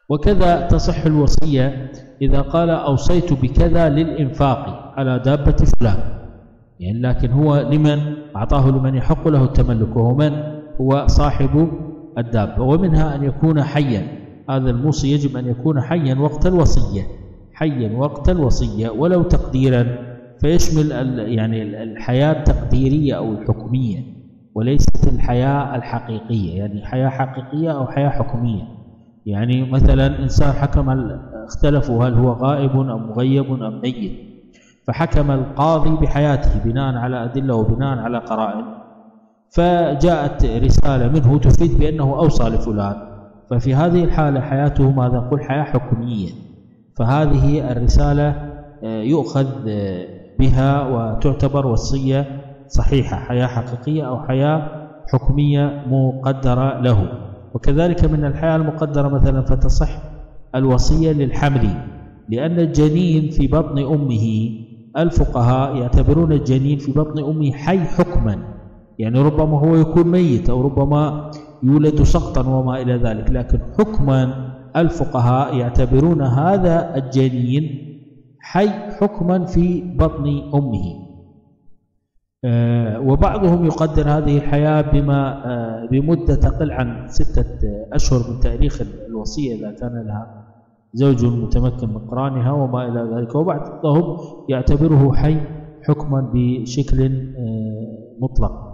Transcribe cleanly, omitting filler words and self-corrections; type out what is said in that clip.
وكذا تصح الوصية إذا قال أوصيت بكذا للإنفاق على دابة فلان، يعني لكن هو لمن أعطاه؟ لمن يحق له التملك، وهو من؟ هو صاحب الدابة. ومنها أن يكون حيا، هذا الموصي يجب أن يكون حيا وقت الوصية، حيا وقت الوصية ولو تقديرا، فيشمل يعني الحياة التقديرية أو الحكمية، وليست الحياة الحقيقية، يعني حياة حقيقية أو حياة حكمية. يعني مثلا إنسان حكم، اختلفوا هل هو غائب أم مغيب أم ميت، فحكم القاضي بحياته بناء على أدلة وبناء على قرائن، فجاءت رسالة منه تفيد بأنه أوصى لفلان، ففي هذه الحالة حياته ماذا نقول؟ حياة حكمية، فهذه الرسالة يؤخذ بها وتعتبر وصية صحيحة، حياة حقيقية أو حياة حكمية مقدرة له. وكذلك من الحياة المقدرة مثلا فتصح الوصية للحمل، لأن الجنين في بطن أمه الفقهاء يعتبرون الجنين في بطن أمه حي حكما، يعني ربما هو يكون ميت أو ربما يولد سقطا وما إلى ذلك، لكن حكما الفقهاء يعتبرون هذا الجنين حي حكما في بطن أمه. وبعضهم يقدر هذه الحياة بمدة تقل عن 6 أشهر من تاريخ الوصية إذا كان لها زوج متمكن من قرانها وما إلى ذلك، وبعضهم يعتبره حي حكما بشكل مطلق.